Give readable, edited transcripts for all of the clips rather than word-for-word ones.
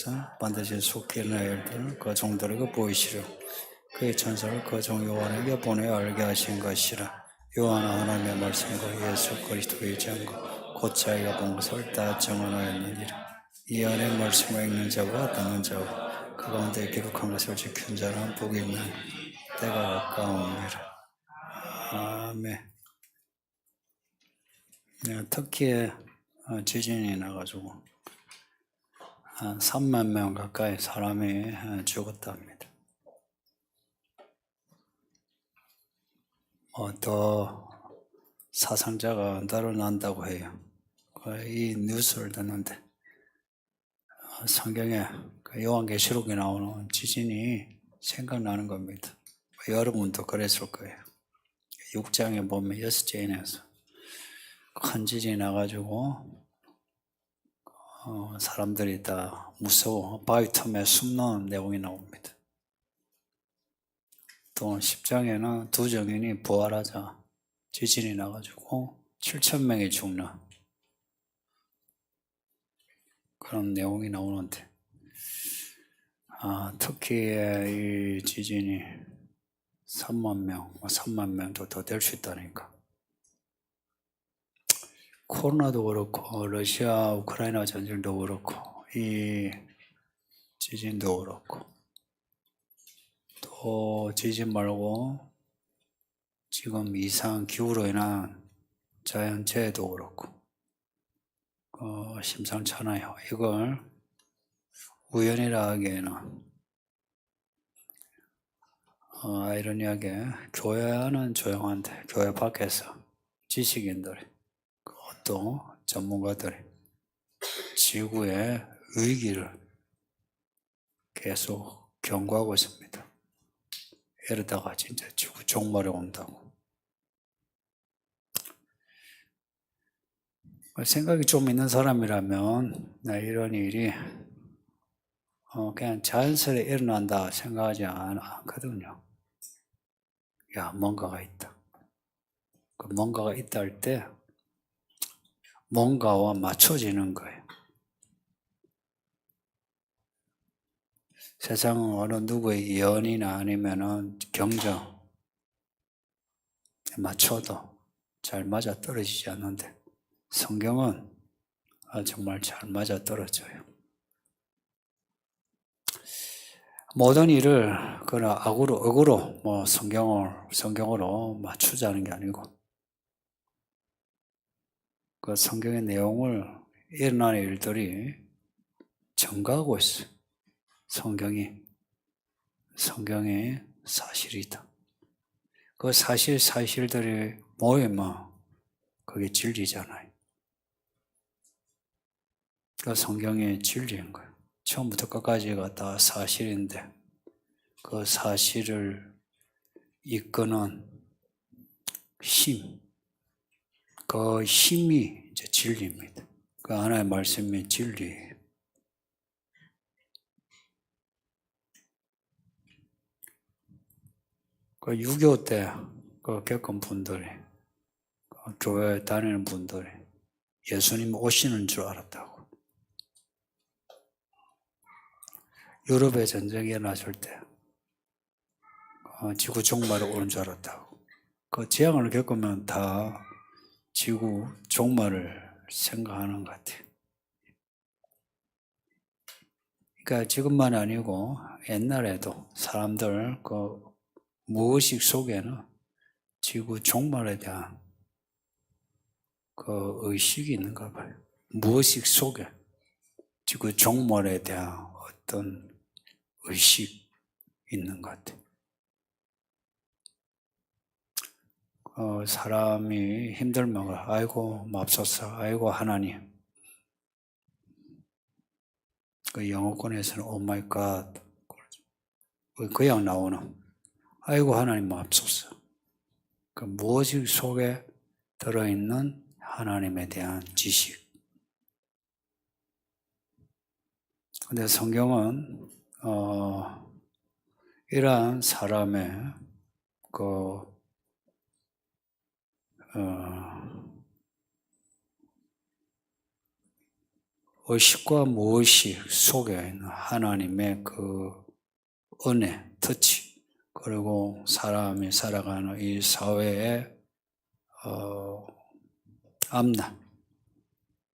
주께서 반드시 속히 일어날 일들을 그 종들에게 보이시려 그의 천사를 그 종 요한에게 보내어 알게 하신 것이라. 요한은 하나님의 말씀과 예수 그리스도의 증거 곧 자기가 본 것을 다 증언하였느니라. 이 안에 말씀을 읽는 자와 듣는 자와 그 가운데 기록한 것을 지키는 자는 복이 있는 때가 가까우니라. 아멘. 터키에 지진이 나가지고 한 3만 명 가까이 사람이 죽었답니다. 더 사상자가 늘어난다고 해요. 이 뉴스를 듣는데 성경에 요한계시록에 나오는 지진이 생각나는 겁니다. 여러분도 그랬을 거예요. 6장에 보면 6장에서 큰 지진이 나가지고 사람들이 다 무서워 바위 틈에 숨는 내용이 나옵니다. 또 10장에는 두 정인이 부활하자 지진이 나가지고 7,000명이 죽는 그런 내용이 나오는데 터키의 이 지진이 3만 명, 3만 명도 더 될 수 있다니까. 코로나도 그렇고 러시아 우크라이나 전쟁도 그렇고 이 지진도 그렇고 또 지진 말고 지금 이상 기후로 인한 자연재해도 그렇고 심상찮아요. 이걸 우연이라 하기에는 아이러니하게 교회는 조용한데 교회 밖에서 지식인들이 또 전문가들이 지구의 위기를 계속 경고하고 있습니다. 이러다가 진짜 지구 종말이 온다고. 생각이 좀 있는 사람이라면 이런 일이 그냥 자연스레 일어난다 생각하지 않거든요. 뭔가가 있다. 그 뭔가가 있다 할 때 뭔가와 맞춰지는 거예요. 세상은 어느 누구의 예언이나 아니면은 경정 맞춰도 잘 맞아 떨어지지 않는데 성경은 정말 잘 맞아 떨어져요. 모든 일을 그런 악으로 성경으로 맞추자는 게 아니고 그 성경의 내용을 일어나는 일들이 증가하고 있어요. 성경의 사실이다. 그 사실들이 모이면 그게 진리잖아요. 그 성경의 진리인 거예요. 처음부터 끝까지가 다 사실인데 그 사실을 이끄는 힘, 그 힘이 이제 진리입니다. 그 하나의 말씀이 진리예요. 그 6.25 때 겪은 분들이 교회 다니는 분들이 예수님 오시는 줄 알았다고. 유럽에 전쟁이 일어났을 때 지구 종말이 오는 줄 알았다고. 그 재앙을 겪으면 다 지구 종말을 생각하는 것 같아요. 그러니까 지금만 아니고 옛날에도 사람들 그 무의식 속에는 지구 종말에 대한 그 의식이 있는가 봐요. 무의식 속에 지구 종말에 대한 어떤 의식 있는 것 같아요. 사람이 힘들면 아이고 맙소사, 아이고 하나님. 그 영어권에서는 오 마이 갓 그냥 나오는 아이고 하나님 맙소사. 그 무의식 속에 들어있는 하나님에 대한 지식. 근데 성경은 이러한 사람의 의식과 무의식 속에 있는 하나님의 그 은혜, 터치, 그리고 사람이 살아가는 이 사회의 앞날,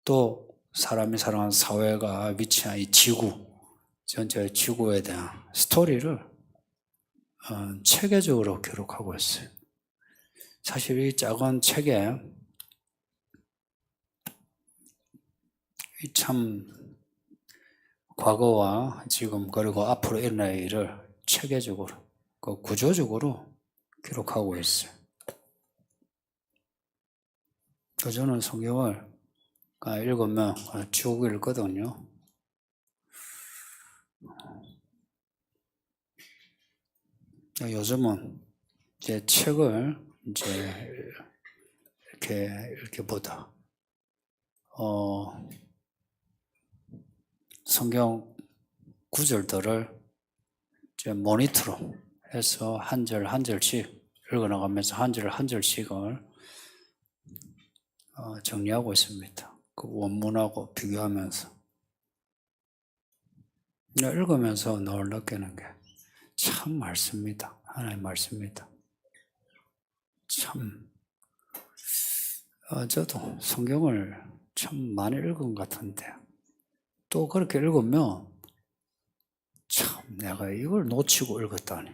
또 사람이 살아가는 사회가 위치한 이 지구, 전체 지구에 대한 스토리를 체계적으로 기록하고 있어요. 사실 이 작은 책에 참 과거와 지금 그리고 앞으로 일어날 일을 체계적으로, 구조적으로 기록하고 있어요. 저는 성경을 읽으면 쭉 읽거든요. 요즘은 이제 책을 이제 이렇게 보다 성경 구절들을 이제 모니터로 해서 한 절 한 절씩 읽어나가면서 한 절 한 절씩을 정리하고 있습니다. 그 원문하고 비교하면서 읽으면서 늘 느끼는 게 참 말씀입니다. 하나님 말씀입니다. 참 저도 성경을 참 많이 읽은 것 같은데 또 그렇게 읽으면 참 내가 이걸 놓치고 읽었다니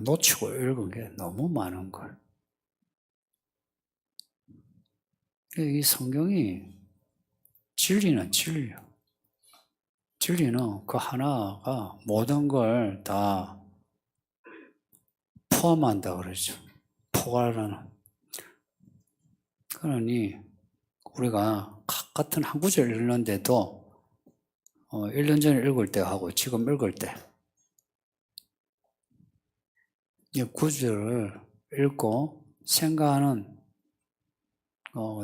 놓치고 읽은 게 너무 많은 걸. 이 성경이 진리는 진리야. 진리는 그 하나가 모든 걸 다 포함한다 그러죠. 포괄하는. 그러니 우리가 같은 한 구절 읽는데도 1년 전에 읽을 때하고 지금 읽을 때 이 구절을 읽고 생각하는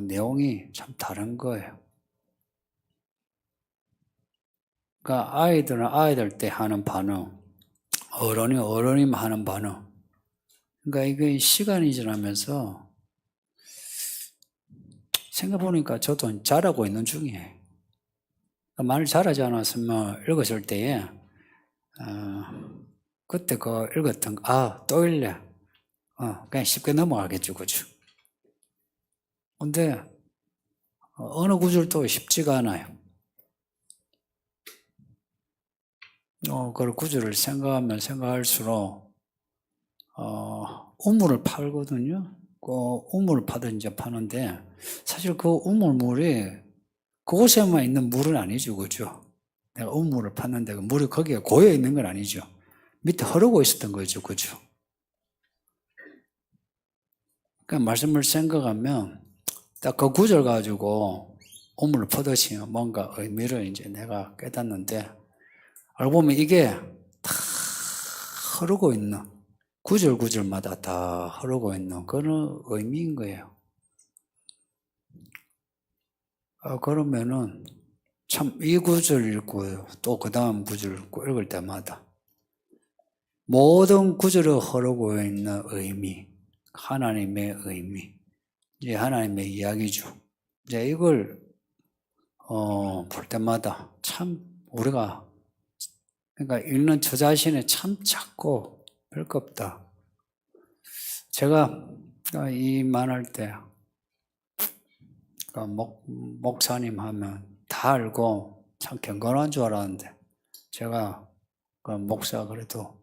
내용이 참 다른 거예요. 그러니까 아이들은 아이들 때 하는 반응, 어른이 하는 반응. 그러니까 이게 시간이 지나면서 생각해보니까 저도 잘하고 있는 중이에요. 말을 잘하지 않았으면 읽었을 때에 그때 그 읽었던 거, 또 읽래. 그냥 쉽게 넘어가겠죠, 그죠? 근데 어느 구절도 쉽지가 않아요. 그 구절을 생각하면 생각할수록 우물을 팔거든요. 그 우물을 파는데 사실 그 우물물이 그곳에만 있는 물은 아니죠, 그죠? 내가 우물을 팠는데 그 물이 거기에 고여 있는 건 아니죠. 밑에 흐르고 있었던 거죠, 그죠? 그러니까 말씀을 생각하면 딱 그 구절 가지고 우물을 퍼듯이 뭔가 의미를 이제 내가 깨닫는데 알고 보면 이게 다 흐르고 있는 구절마다 다 흐르고 있는 그런 의미인 거예요. 그러면은 참 이 구절 읽고 또 그 다음 구절 읽을 때마다 모든 구절에 흐르고 있는 의미, 하나님의 의미, 이제 하나님의 이야기죠. 이제 이걸 볼 때마다 참 우리가 그러니까 읽는 저 자신이 참 작고 별거 없다. 제가 이 말할 때 목사님 하면 다 알고 참 경건한 줄 알았는데 제가 목사 그래도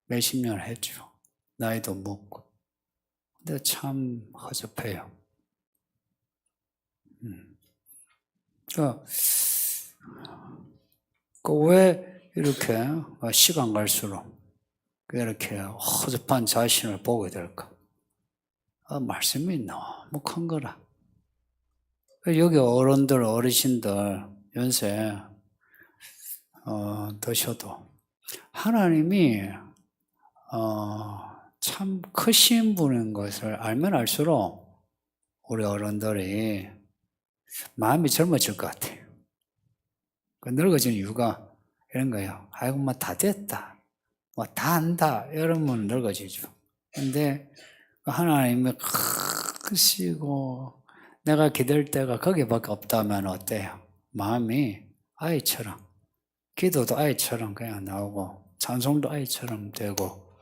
몇십 년 했죠. 나이도 먹고. 근데 참 허접해요. 왜 이렇게 시간 갈수록 이렇게 허접한 자신을 보게 될까? 말씀이 너무 큰 거라. 여기 어른들, 어르신들, 연세 드셔도 하나님이 참 크신 분인 것을 알면 알수록 우리 어른들이 마음이 젊어질 것 같아요. 늙어지는 이유가 이런 거예요. 아이고, 뭐 다 됐다. 뭐 다 안다. 이러면 늙어지죠. 근데 하나님이 크시고 내가 기댈 때가 거기밖에 없다면 어때요? 마음이 아이처럼, 기도도 아이처럼 그냥 나오고 찬송도 아이처럼 되고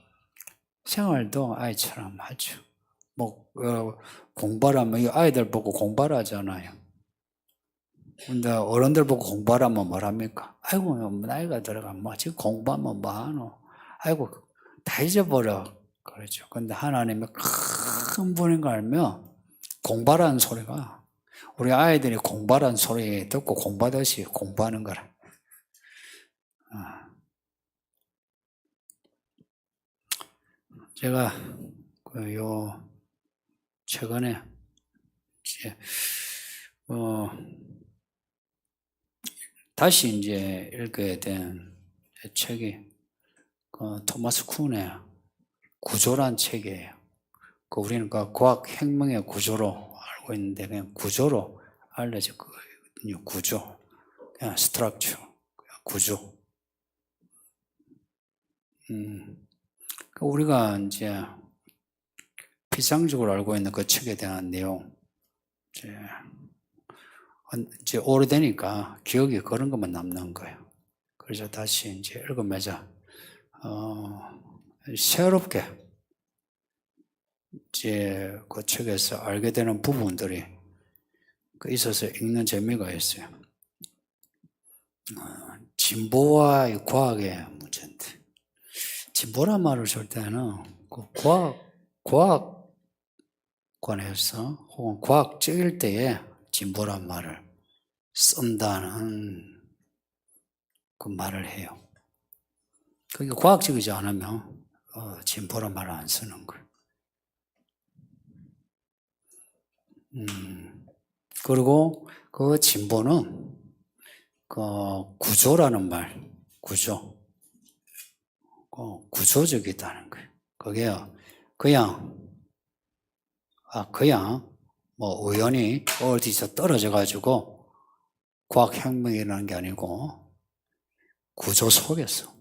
생활도 아이처럼 하죠. 공부하라면 이 아이들 보고 공부하라 하잖아요. 근데 어른들 보고 공부하라면 뭐랍니까? 아이고 나이가 들어가면 뭐 지금 공부하면 뭐하노? 아이고 다 잊어버려. 그렇죠. 근데 하나님의 큰 분인 거 알면 공부하라는 소리가 우리 아이들이 공부하라는 소리 듣고 공부하듯이 공부하는 거라. 제가 최근에 이제 다시 이제 읽게 된 책이 토마스 쿤의 구조란 책이에요. 우리는 과학 혁명의 구조로 알고 있는데 그냥 구조로 알려졌거든요. 구조, 그냥 스트럭처, 구조. 우리가 이제 피상적으로 알고 있는 그 책에 대한 내용, 이제 오래되니까 기억이 그런 것만 남는 거예요. 그래서 다시 이제 읽으면서 새롭게 이제 그 책에서 알게 되는 부분들이 있어서 읽는 재미가 있어요. 진보와 과학의 문제인데, 진보란 말을 쓸 때는 그 과학관에서 혹은 과학적일 때에 진보란 말을 쓴다는 그 말을 해요. 그게 과학적이지 않으면 진보란 말을 안 쓰는 거예요. 그리고 그 진보는 구조라는 말, 구조적이다는 거예요. 그게 그냥 우연히 어디서 떨어져 가지고 과학혁명이라는 게 아니고 구조 속에서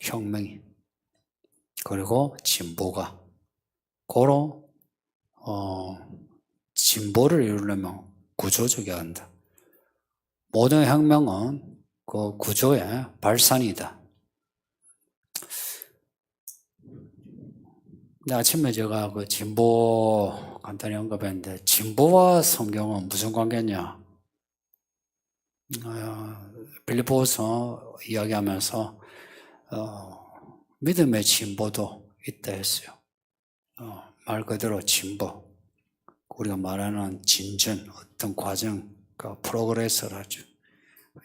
혁명이, 그리고 진보가 진보를 이루려면 구조적이어야 한다. 모든 혁명은 그 구조의 발산이다. 근데 아침에 제가 그 진보 간단히 언급했는데, 진보와 성경은 무슨 관계냐? 빌립보서 이야기하면서 믿음의 진보도 있다 했어요. 말 그대로 진보. 우리가 말하는 진전, 어떤 과정, 프로그레스라죠.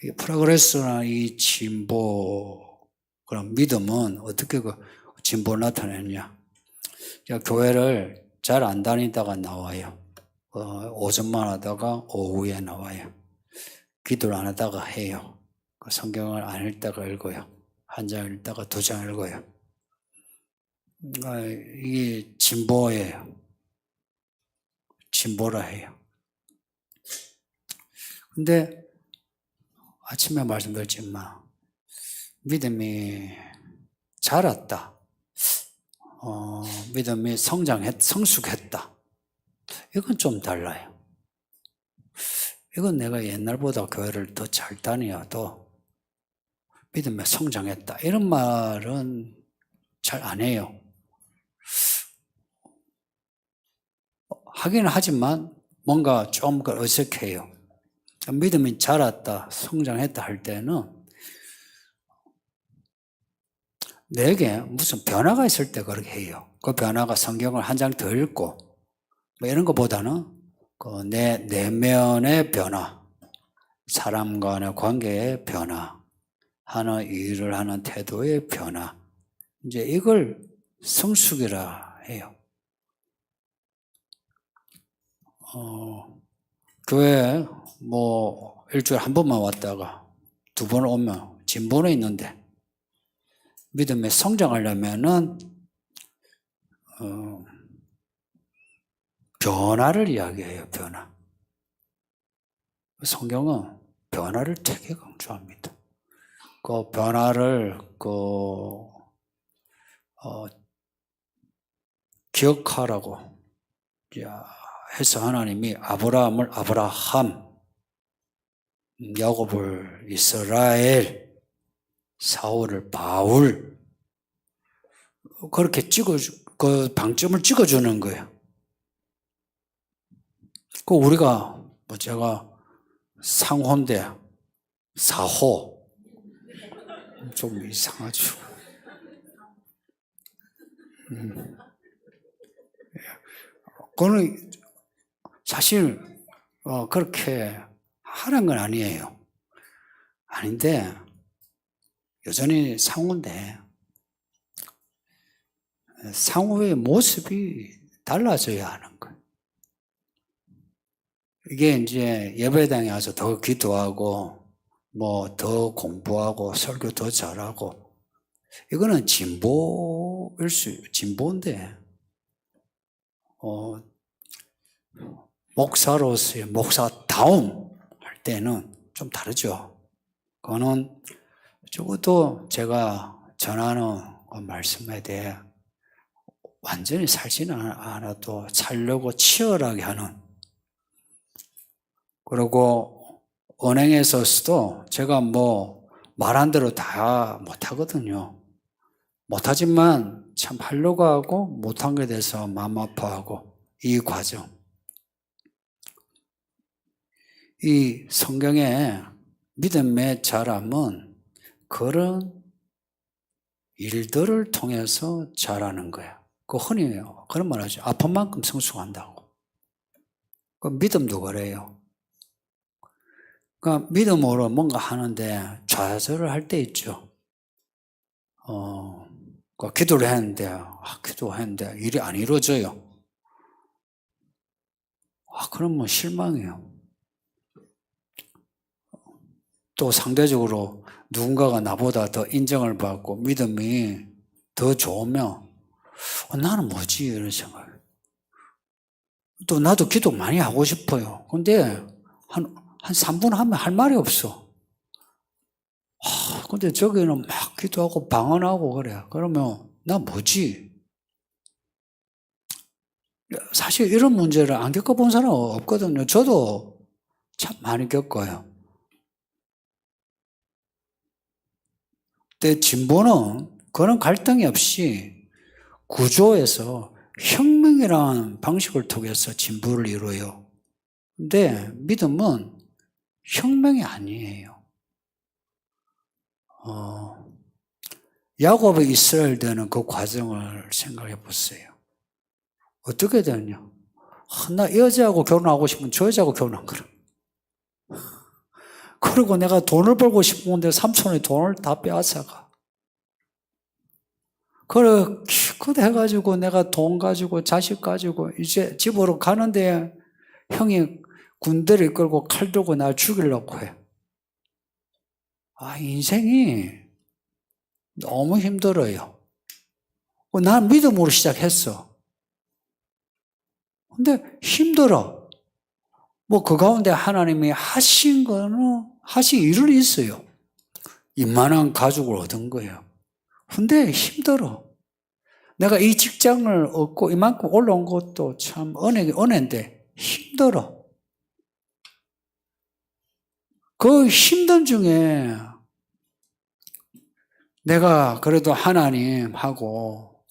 이 프로그레스나 이 진보, 그런 믿음은 어떻게 진보를 나타내느냐? 교회를 잘 안 다니다가 나와요. 오전만 하다가 오후에 나와요. 기도를 안 하다가 해요. 성경을 안 읽다가 읽어요. 한 장 읽다가 두 장 읽어요. 이게 진보예요. 진보라 해요. 근데 아침에 말씀드렸지만 믿음이 자랐다. 믿음이 성숙했다. 이건 좀 달라요. 이건 내가 옛날보다 교회를 더 잘 다녀도 믿음에 성장했다. 이런 말은 잘 안 해요. 하긴 하지만 뭔가 좀 어색해요. 믿음이 자랐다, 성장했다 할 때는 내게 무슨 변화가 있을 때 그렇게 해요. 그 변화가 성경을 한 장 더 읽고 이런 것보다는 내 내면의 변화, 사람 간의 관계의 변화, 하는 일을 하는 태도의 변화, 이제 이걸 성숙이라 해요. 교회에 일주일에 한 번만 왔다가 두 번 오면 진보는 있는데, 믿음에 성장하려면은 변화를 이야기해요. 변화. 성경은 변화를 되게 강조합니다. 그 변화를 기억하라고 해서 하나님이 아브라함을 아브라함, 야곱을 이스라엘, 사울을 바울, 그렇게 그 방점을 찍어주는 거예요. 그 우리가, 제가 상호인데, 사호. 좀 이상하죠. 그거는 사실, 그렇게 하는 건 아니에요. 아닌데, 여전히 상호인데, 상호의 모습이 달라져야 하는 거예요. 이게 이제 예배당에 와서 더 기도하고, 더 공부하고, 설교 더 잘하고, 이거는 진보인데, 목사로서의 목사다움 할 때는 좀 다르죠. 그거는 적어도 제가 전하는 말씀에 대해 완전히 살지는 않아도 살려고 치열하게 하는, 그리고 은행에서도 제가 말한 대로 다 못하거든요. 못하지만 참 하려고 하고 못한 게 돼서 마음 아파하고, 이 과정. 이 성경의 믿음의 자람은 그런 일들을 통해서 자라는 거예요. 그 흔히 그런 말 하죠. 아픈 만큼 성숙한다고. 그 믿음도 그래요. 그러니까 믿음으로 뭔가 하는데 좌절을 할 때 있죠. 기도를 했는데 일이 안 이루어져요. 그러면 실망해요. 또 상대적으로 누군가가 나보다 더 인정을 받고 믿음이 더 좋으면 나는 뭐지? 이런 생각. 또 나도 기도 많이 하고 싶어요. 근데 한 3분 하면 할 말이 없어. 근데 저기는 막 기도하고 방언하고 그래. 그러면 나 뭐지? 사실 이런 문제를 안 겪어본 사람 없거든요. 저도 참 많이 겪어요. 근데 진보는 그런 갈등이 없이 구조에서 혁명이라는 방식을 통해서 진보를 이루어요. 근데 믿음은 혁명이 아니에요. 야곱의 이스라엘 되는 그 과정을 생각해 보세요. 어떻게 되냐? 나 이 여자하고 결혼하고 싶으면 저 여자하고 결혼한 거라. 그리고 내가 돈을 벌고 싶은데 삼촌이 돈을 다 빼앗아가. 그래 해가지고 내가 돈 가지고 자식 가지고 이제 집으로 가는데 형이 군대를 이끌고 칼 들고 날 죽이려고 해. 인생이 너무 힘들어요. 난 믿음으로 시작했어. 근데 힘들어. 그 가운데 하나님이 하신 일은 있어요. 이만한 가족을 얻은 거예요. 근데 힘들어. 내가 이 직장을 얻고 이만큼 올라온 것도 참 은혜인데 힘들어. 그 힘든 중에 내가 그래도 하나님하고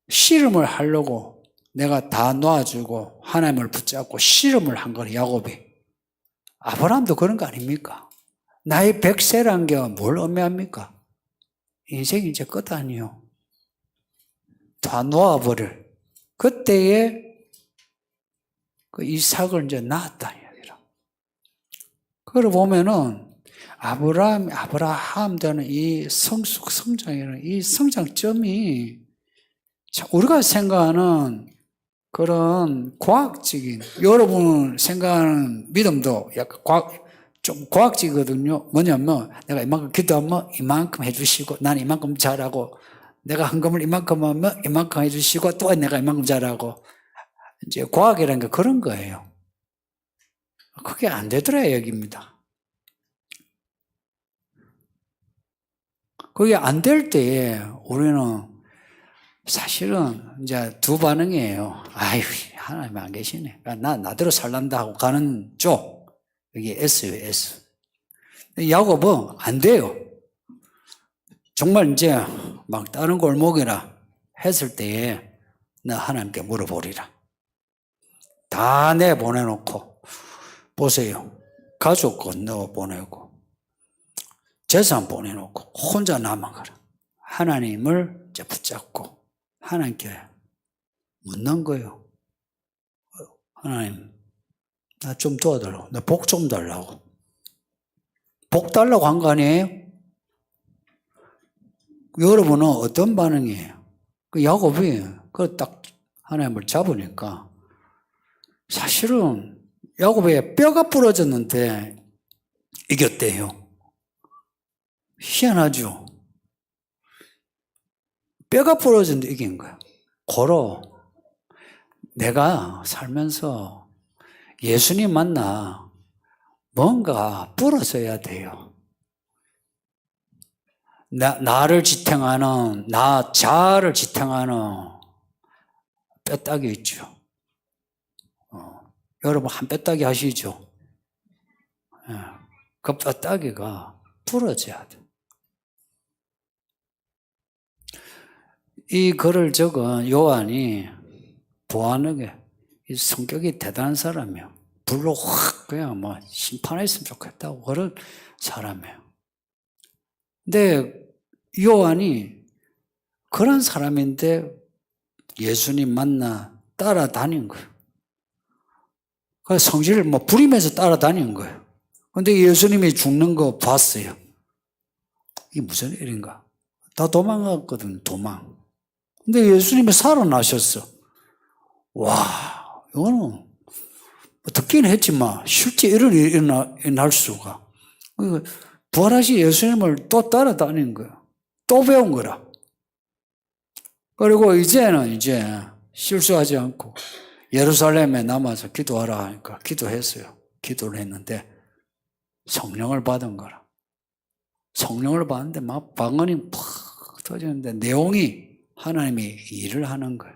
씨름을 하려고 내가 다 놓아주고 하나님을 붙잡고 씨름을 한 거예요, 야곱이. 아브라함도 그런 거 아닙니까? 나이 100세란 게 뭘 의미합니까? 인생이 이제 끝 아니요. 다 놓아버릴. 그때에 그 이삭을 이제 낳았다는 이야기라. 그걸 보면은 아브라함 되는 이 성장이라는 이 성장점이 우리가 생각하는 그런 과학적인, 여러분 생각하는 믿음도 약간 좀 과학적이거든요. 뭐냐면 내가 이만큼 기도하면 이만큼 해주시고 난 이만큼 잘하고 내가 헌금을 이만큼 하면 이만큼 해주시고 또 내가 이만큼 잘하고 이제 과학이라는 게 그런 거예요. 그게 안 되더라 얘기입니다. 그게 안 될 때에 우리는 사실은 이제 두 반응이에요. 하나님 안 계시네. 그러니까 나대로 살란다 하고 가는 쪽. 여기 S예요, S. 야곱은 안 돼요. 정말 이제 막 다른 골목이나 했을 때에 나 하나님께 물어보리라. 다 내보내놓고 보세요. 가족 건너 보내고 재산 보내놓고 혼자 남아가라. 하나님을 이제 붙잡고 하나님께 묻는 거예요. 하나님, 나 좀 도와달라고. 나 복 좀 달라고. 복 달라고 한 거 아니에요? 여러분은 어떤 반응이에요? 그 야곱이 그 딱 하나님을 잡으니까 사실은 야곱의 뼈가 부러졌는데 이겼대요. 희한하죠? 뼈가 부러졌는데 이긴 거야. 고로 내가 살면서 예수님 만나 뭔가 부러져야 돼요. 나를 지탱하는, 나 자아를 지탱하는 뼈다귀 있죠. 여러분 한 뼈다귀 하시죠? 그 뼈다귀가 부러져야 돼. 이 글을 적은 요한이 보아하게 이 성격이 대단한 사람이에요. 불로 확 그냥 뭐 심판했으면 좋겠다고 그런 사람이에요. 근데 요한이 그런 사람인데 예수님 만나 따라다닌 거예요. 그래서 성질을 뭐 부리면서 따라다닌 거예요. 근데 예수님이 죽는 거 봤어요. 이게 무슨 일인가? 다 도망갔거든, 도망. 근데 예수님이 살아나셨어. 와, 이거는 듣기는 했지만 실제 이런 일이 일어날 수가. 부활하신 예수님을 또 따라다닌 거야. 또 배운 거라. 그리고 이제는 실수하지 않고 예루살렘에 남아서 기도하라 하니까 기도했어요. 기도를 했는데 성령을 받은 거라. 성령을 받는데 막 방언이 팍 터지는데 내용이 하나님이 일을 하는 거예요.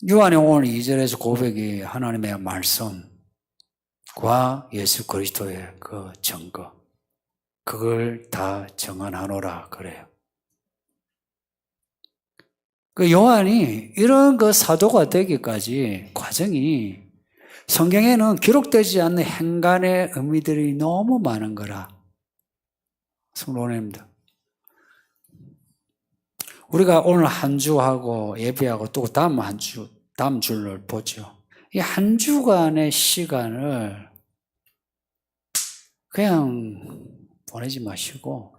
요한의 오늘 2절에서 고백이 하나님의 말씀과 예수 그리스도의 그 증거, 그걸 다 정언하노라 그래요. 그 요한이 이런 그 사도가 되기까지 과정이 성경에는 기록되지 않는 행간의 의미들이 너무 많은 거라. 성도님들. 우리가 오늘 한 주하고 예배하고 또 다음 주를 보죠. 이 한 주간의 시간을 그냥 보내지 마시고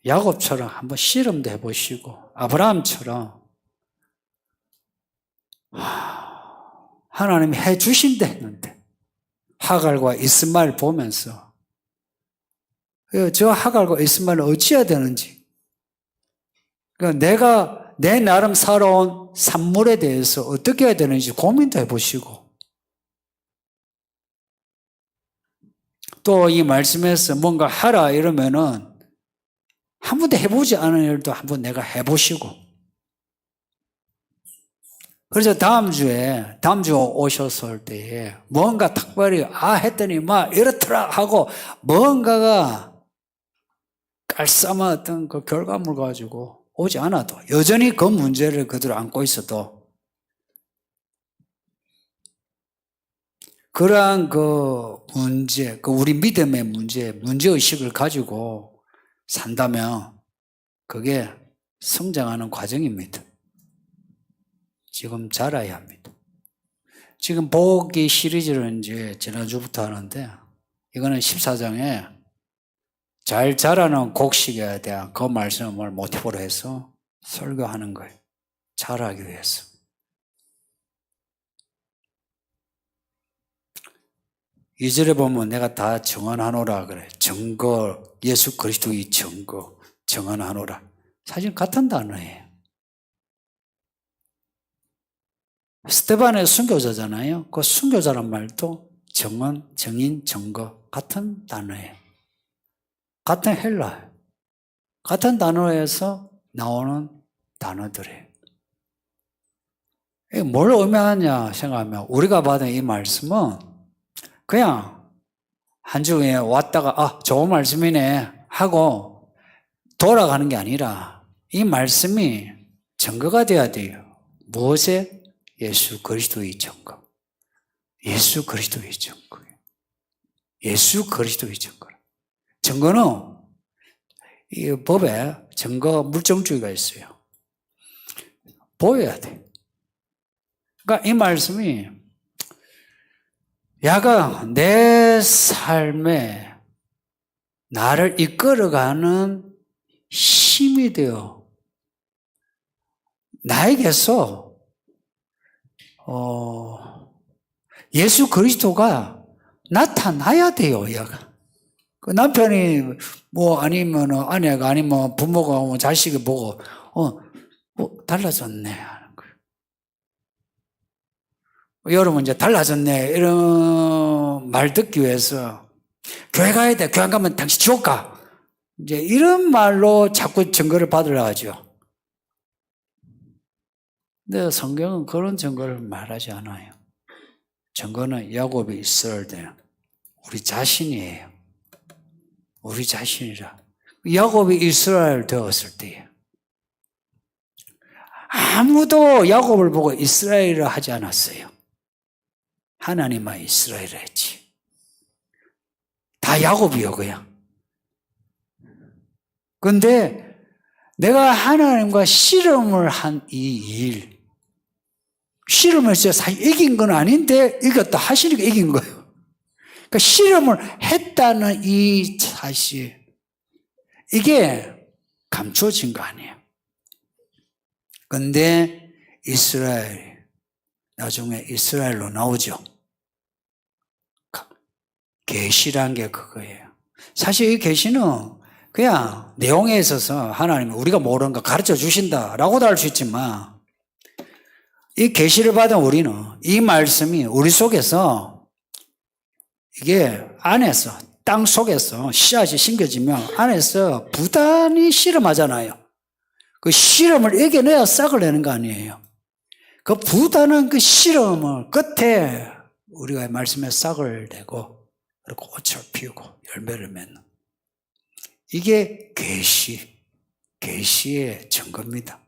야곱처럼 한번 실험도 해보시고 아브라함처럼 하나님이 해주신다 했는데 하갈과 이스마엘 보면서 저 하갈과 이스마엘은 어찌해야 되는지 그러니까 내가 내 나름 살아온 산물에 대해서 어떻게 해야 되는지 고민도 해보시고 또 이 말씀에서 뭔가 하라 이러면은 한 번도 해보지 않은 일도 한번 내가 해보시고 그래서 다음 주 오셨을 때에 뭔가 특별히 했더니 막 이렇더라 하고 뭔가가 깔쌈한 어떤 그 결과물 가지고 오지 않아도 여전히 그 문제를 그대로 안고 있어도 그러한 그 문제, 그 우리 믿음의 문제의식을 가지고 산다면 그게 성장하는 과정입니다. 지금 자라야 합니다. 지금 보기 시리즈를 이제 지난주부터 하는데 이거는 14장에 잘 자라는 곡식에 대한 그 말씀을 모티브로 해서 설교하는 거예요. 자라기 위해서. 이 절에 보면 내가 다 정언하노라 그래. 증거, 예수 그리스도의 증거, 정언하노라. 사실 같은 단어예요. 스테반의 순교자잖아요. 그 순교자란 말도 정언, 정인, 증거 같은 단어예요. 같은 헬라예요. 같은 단어에서 나오는 단어들이에요. 이게 뭘 의미하냐 생각하면 우리가 받은 이 말씀은 그냥 한 주에 왔다가 좋은 말씀이네 하고 돌아가는 게 아니라 이 말씀이 증거가 돼야 돼요. 무엇에? 예수 그리스도의 증거. 예수 그리스도의 증거예요. 예수 그리스도의 증거. 증거는 이 법에 증거 물정주의가 있어요. 보여야 돼. 그러니까 이 말씀이 야가 내 삶에 나를 이끌어가는 힘이 되어 나에게서 예수 그리스도가 나타나야 돼요. 야가. 그 남편이 아니면 아내가 아니면 부모가 자식이 보고 달라졌네 하는 거예요. 여러분 이제 달라졌네 이런 말 듣기 위해서 교회 가야 돼. 교회 안 가면 당신 지옥 가. 이제 이런 말로 자꾸 증거를 받으려 하죠. 근데 성경은 그런 증거를 말하지 않아요. 증거는 야곱이 있어야 돼요. 우리 자신이에요. 우리 자신이라. 야곱이 이스라엘 되었을 때에 아무도 야곱을 보고 이스라엘을 하지 않았어요. 하나님만 이스라엘을 했지. 다 야곱이요 그냥. 근데 내가 하나님과 씨름을 한 이 일, 씨름을 해서 사실 이긴 건 아닌데 이겼다 하시니까 이긴 거예요. 그러니까 씨름을 했다는 이 사실, 이게 감춰진 거 아니에요. 근데 이스라엘, 나중에 이스라엘로 나오죠. 계시란 게 그거예요. 사실 이 계시는 그냥 내용에 있어서 하나님이 우리가 모르는 거 가르쳐 주신다라고도 할 수 있지만 이 계시를 받은 우리는 이 말씀이 우리 속에서 이게 안에서 땅 속에서 씨앗이 심겨지면 안에서 부단히 씨름하잖아요. 그 씨름을 이겨내야 싹을 내는 거 아니에요. 그 부단한 그 씨름을 끝에 우리가 말씀에 싹을 내고 그리고 꽃을 피우고 열매를 맺는 이게 계시의 증거입니다.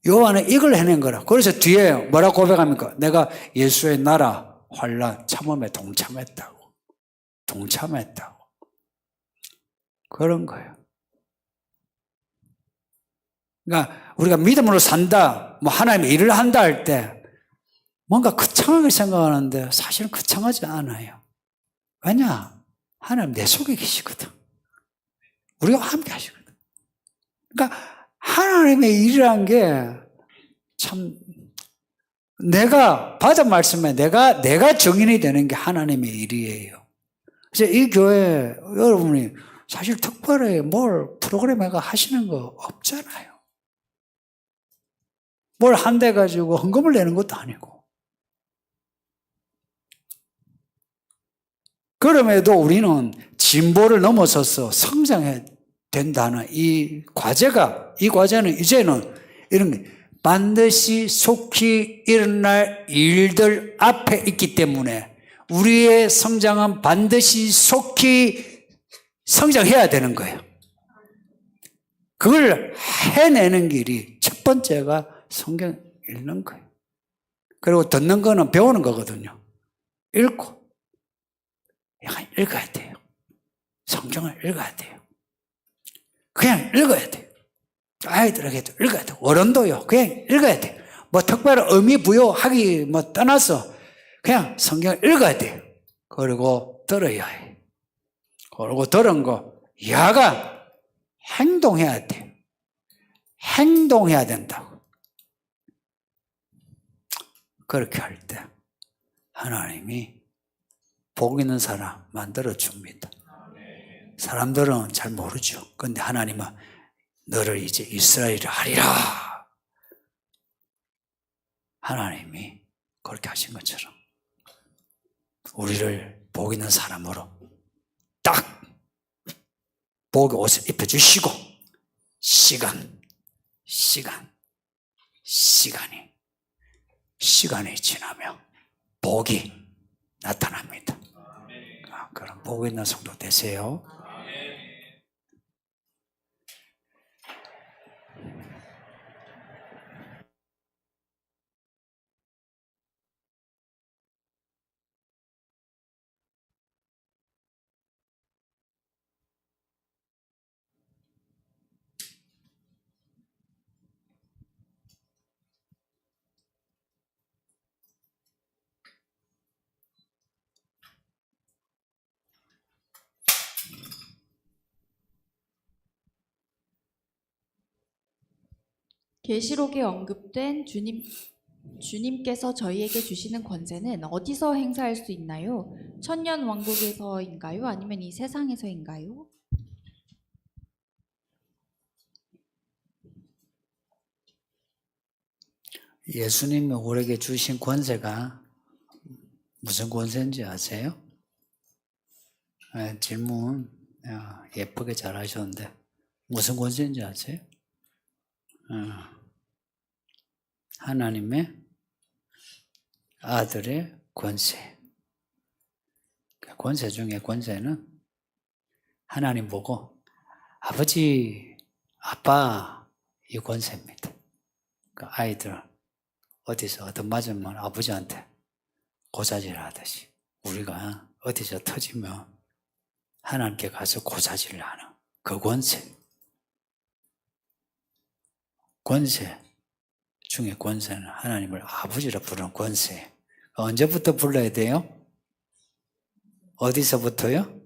요한은 이걸 해낸 거라. 그래서 뒤에 뭐라고 고백합니까? 내가 예수의 나라 환난 참음에 동참했다고. 그런 거예요. 그러니까 우리가 믿음으로 산다, 하나님의 일을 한다 할 때 뭔가 거창하게 생각하는데 사실은 거창하지 않아요. 왜냐? 하나님 내 속에 계시거든. 우리가 함께 하시거든. 그러니까 하나님의 일이란 게 참 내가 받은 말씀에 내가 증인이 되는 게 하나님의 일이에요. 그래서 이 교회 여러분이 사실 특별히 뭘 프로그램에가 하시는 거 없잖아요. 뭘 한대 가지고 헌금을 내는 것도 아니고. 그럼에도 우리는 진보를 넘어서서 성장해야 된다는 이 과제는 이제는 이런 게 반드시 속히 일어날 일들 앞에 있기 때문에 우리의 성장은 반드시 속히 성장해야 되는 거예요. 그걸 해내는 길이 첫 번째가 성경 읽는 거예요. 그리고 듣는 거는 배우는 거거든요. 읽고 읽어야 돼요. 성경을 읽어야 돼요. 그냥 읽어야 돼요. 아이들에게도 읽어야 돼요. 어른도요. 그냥 읽어야 돼요. 특별한 의미 부여하기 떠나서 그냥 성경을 읽어야 돼요. 그리고 들어야 해요. 그리고 들은 거 야가 행동해야 돼요. 행동해야 된다고. 그렇게 할 때 하나님이 복 있는 사람 만들어줍니다. 사람들은 잘 모르죠. 그런데 하나님은 너를 이제 이스라엘을 하리라. 하나님이 그렇게 하신 것처럼 우리를 복 있는 사람으로 딱 복의 옷을 입혀주시고 시간이 시간이 지나면 복이 나타납니다. 그럼 복 있는 성도 되세요. 계시록에 언급된 주님께서 저희에게 주시는 권세는 어디서 행사할 수 있나요? 천년 왕국에서인가요? 아니면 이 세상에서인가요? 예수님이 우리에게 주신 권세가 무슨 권세인지 아세요? 질문 예쁘게 잘 하셨는데 무슨 권세인지 아세요? 하나님의 아들의 권세. 권세 중에 권세는 하나님 보고 아버지, 아빠 이 권세입니다. 그 아이들 어디서 얻어맞으면 아버지한테 고자질 하듯이 우리가 어디서 터지면 하나님께 가서 고자질을 하는 그 권세. 권세 중에 권세는 하나님을 아버지로 부르는 권세. 언제부터 불러야 돼요? 어디서부터요?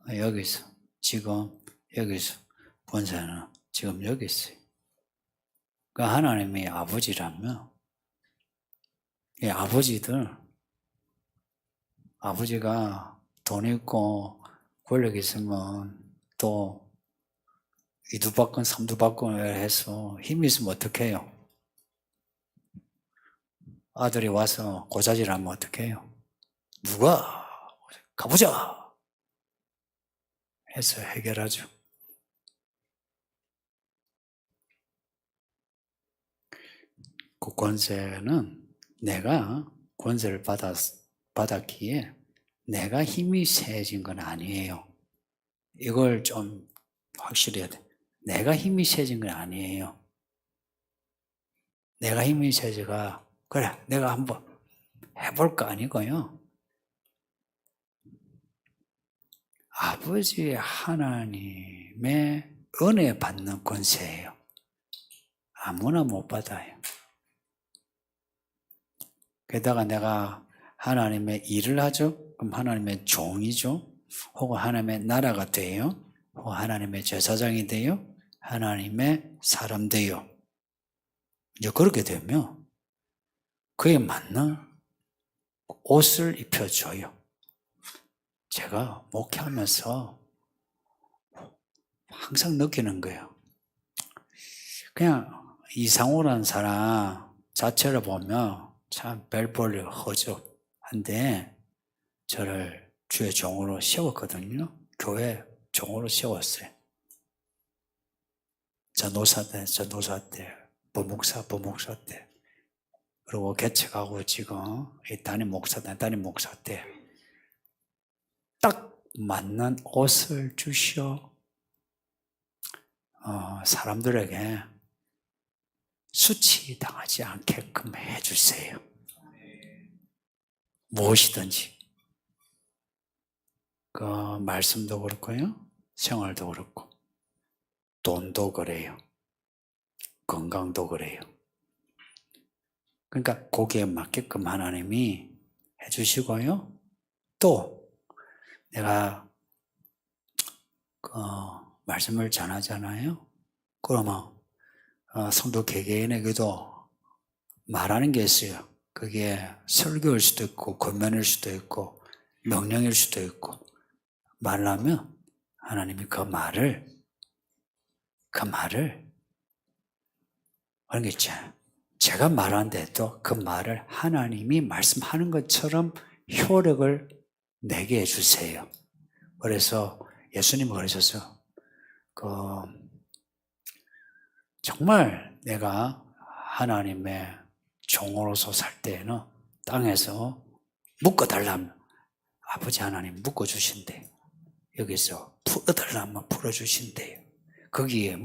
여기서. 지금 여기서. 권세는 지금 여기 있어요. 그 하나님이 아버지라면 이 아버지가 돈 있고 권력 있으면 또 이두박근 삼두박근을 해서 힘이 있으면 어떻게 해요? 아들이 와서 고자질하면 어떻게 해요? 누가 가보자 해서 해결하죠. 그 권세는 내가 권세를 받았기에 내가 힘이 세진 건 아니에요. 이걸 좀 확실히 해야 돼. 내가 힘이 세진 건 아니에요. 내가 힘이 세지가 그래 내가 한번 해볼까 아니고요. 아버지 하나님의 은혜 받는 권세예요. 아무나 못 받아요. 게다가 내가 하나님의 일을 하죠. 그럼 하나님의 종이죠. 혹은 하나님의 나라가 돼요. 혹은 하나님의 제사장이 돼요. 하나님의 사람 돼요. 이제 그렇게 되면 그에 맞는 옷을 입혀줘요. 제가 목회하면서 항상 느끼는 거예요. 그냥 이상호라는 사람 자체를 보면 참 별볼일 허접한데 저를 주의 종으로 세웠거든요. 교회 종으로 세웠어요. 전도사 때, 부목사 때. 그리고 개척하고 지금 이 담임 목사 때 딱 맞는 옷을 주셔 사람들에게 수치당하지 않게끔 해주세요. 무엇이든지 그 말씀도 그렇고요, 생활도 그렇고, 돈도 그래요, 건강도 그래요. 그러니까 거기에 맞게끔 하나님이 해주시고요. 또 내가 말씀을 전하잖아요. 그러면 성도 개개인에게도 말하는 게 있어요. 그게 설교일 수도 있고 권면일 수도 있고 명령일 수도 있고 말하면 하나님이 그 말을 그런 게 있잖아요. 제가 말하는데도 그 말을 하나님이 말씀하는 것처럼 효력을 내게 해주세요. 그래서 예수님은 그러셨어요. 정말 내가 하나님의 종으로서 살 때에는 땅에서 묶어달라면 아버지 하나님 묶어주신대요. 여기서 풀어달라면 풀어주신대요. 거기에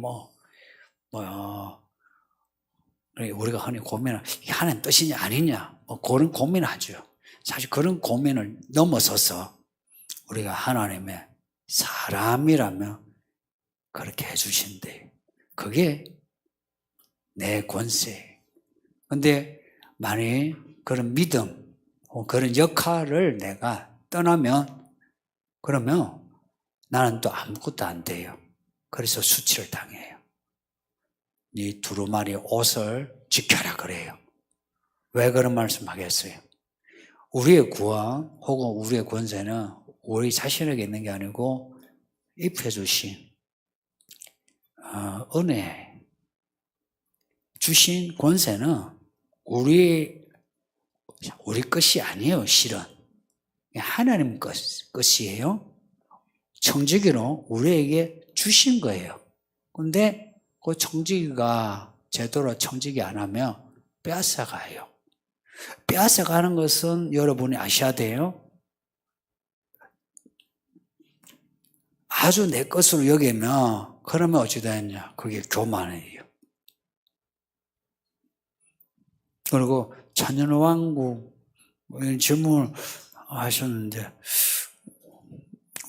우리가 흔히 고민을 이게 하나님 뜻이냐 아니냐 그런 고민하죠. 사실 그런 고민을 넘어서서 우리가 하나님의 사람이라면 그렇게 해주신대요. 그게 내 권세. 근데 만약 그런 믿음, 그런 역할을 내가 떠나면 그러면 나는 또 아무것도 안 돼요. 그래서 수치를 당해요. 이 두루마리 옷을 지켜라 그래요. 왜 그런 말씀 하겠어요? 우리의 구원 혹은 우리의 권세는 우리 자신에게 있는 게 아니고 입혀 주신 은혜 주신 권세는 우리 것이 아니에요. 실은 하나님 것이에요. 청지기로 우리에게 주신 거예요. 근데 그 청지기가 제대로 청지기 안 하면 빼앗아가요. 빼앗아가는 것은 여러분이 아셔야 돼요. 아주 내 것으로 여기면 그러면 어찌 되느냐? 그게 교만이에요. 그리고 천년왕국 이런 질문을 하셨는데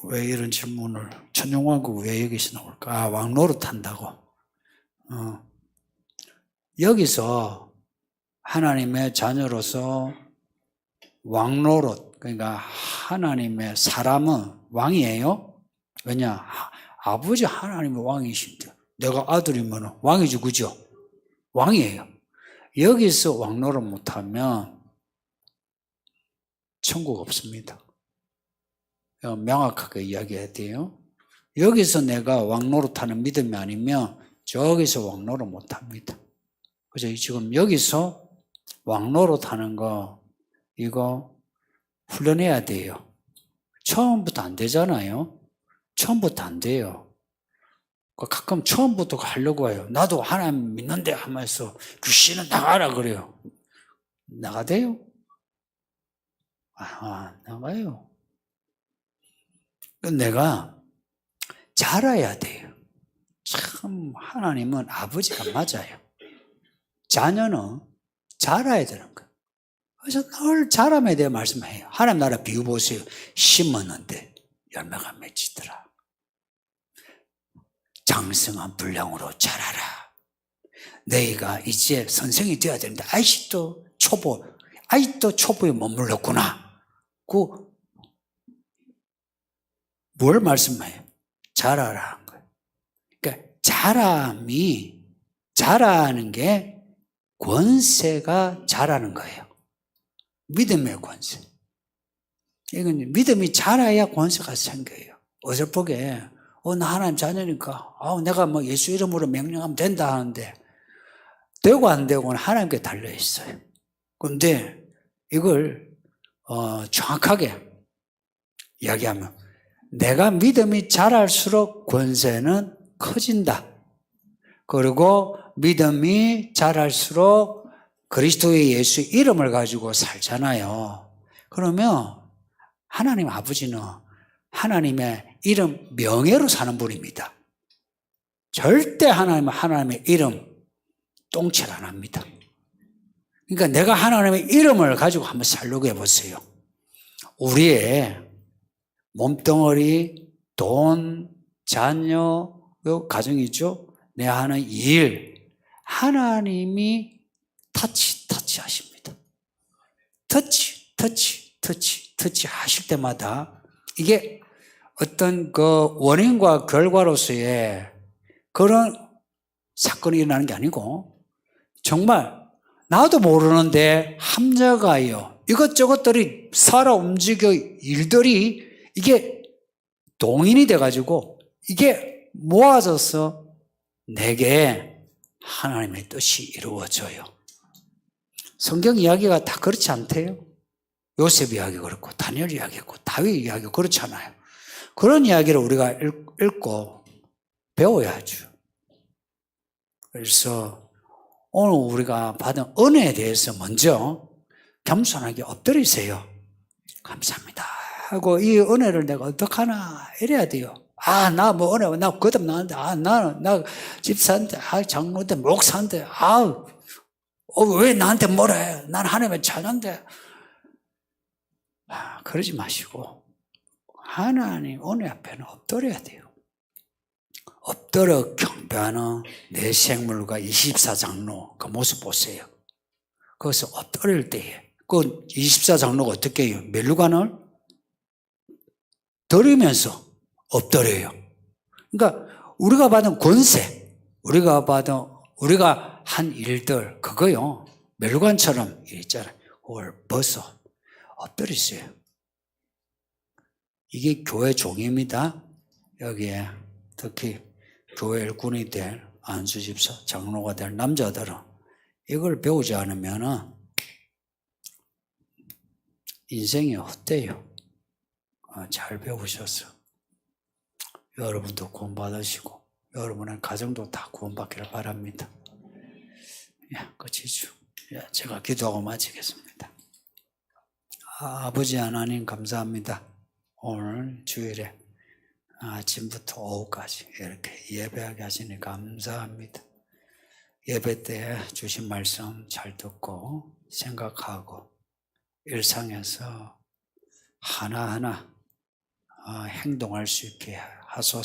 왜 이런 질문을 천년왕국 왜 여기서 나올까? 왕노릇 한다고. 여기서 하나님의 자녀로서 왕노릇 그러니까 하나님의 사람은 왕이에요. 왜냐? 아버지 하나님의 왕이신데 내가 아들이면 왕이죠. 그죠? 왕이에요. 여기서 왕노릇 못하면 천국 없습니다. 명확하게 이야기해야 돼요. 여기서 내가 왕노릇하는 믿음이 아니면 저기서 왕노릇 못합니다. 그래서 지금 여기서 왕노릇하는 거 이거 훈련해야 돼요. 처음부터 안 되잖아요. 처음부터 안 돼요. 가끔 처음부터 하려고 해요. 나도 하나님 믿는데 하면서 귀신은 나가라 그래요. 나가대요? 나가요. 내가 자라야 돼요. 참 하나님은 아버지가 맞아요. 자녀는 자라야 되는 거예요. 그래서 늘 자람에 대해 말씀해요. 하나님 나라 비유 보세요. 심었는데 열매가 맺히더라. 장성한 분량으로 자라라. 너희가 이제 선생이 되어야 되는데 아직도 초보에 머물렀구나. 뭘 말씀해요? 자라라는 거예요. 그러니까 자라는 게 권세가 자라는 거예요. 믿음의 권세. 이건 믿음이 자라야 권세가 생겨요. 어설프게 나 하나님 자녀니까 내가 예수 이름으로 명령하면 된다 하는데 되고 안 되고는 하나님께 달려 있어요. 그런데 이걸 정확하게 이야기하면 내가 믿음이 자랄수록 권세는 커진다. 그리고 믿음이 자랄수록 그리스도의 예수 이름을 가지고 살잖아요. 그러면 하나님 아버지는 하나님의 이름 명예로 사는 분입니다. 절대 하나님의 이름 똥칠 안 합니다. 그러니까 내가 하나님의 이름을 가지고 한번 살려고 해보세요. 우리의 몸뚱어리, 돈, 자녀, 가정이죠. 내 하는 일, 하나님이 터치하십니다. 터치 하실 때마다 이게 어떤 그 원인과 결과로서의 그런 사건이 일어나는 게 아니고 정말 나도 모르는데 함정가요. 이것저것들이 살아 움직여 일들이 이게 동인이 돼가지고 이게 모아져서 내게 하나님의 뜻이 이루어져요. 성경 이야기가 다 그렇지 않대요. 요셉 이야기 그렇고 다니엘 이야기 그렇고 다윗 이야기 그렇잖아요. 그런 이야기를 우리가 읽고 배워야죠. 그래서 오늘 우리가 받은 은혜에 대해서 먼저 겸손하게 엎드리세요. 감사합니다 하고 이 은혜를 내가 어떡하나 이래야 돼요. 나 뭐 은혜 나 거듭 나는데 나 집사인데 장로인데 목사인데 왜 나한테 뭐래? 난 하나님의 자녀인데. 그러지 마시고 하나님 은혜 앞에는 엎드려야 돼요. 엎드려 경배하는 내 생물과 24장로 그 모습 보세요. 거기서 엎드릴 때에 그 24장로가 어떻게 해요? 멜루간을 들으면서 엎드려요. 그러니까 우리가 받은 권세, 우리가 한 일들 그거요. 멜루간처럼 있잖아요. 그걸 벗어 엎드리세요. 이게 교회 종입니다. 여기에 특히 교회 일꾼이 될 안수집사, 장로가 될 남자들은 이걸 배우지 않으면 인생이 헛돼요. 잘 배우셔서 여러분도 구원받으시고 여러분의 가정도 다 구원받기를 바랍니다. 끝이죠. 제가 기도하고 마치겠습니다. 아버지 하나님 감사합니다. 오늘 주일에 아침부터 오후까지 이렇게 예배하게 하시니 감사합니다. 예배 때 주신 말씀 잘 듣고 생각하고 일상에서 하나하나 행동할 수 있게 하소서.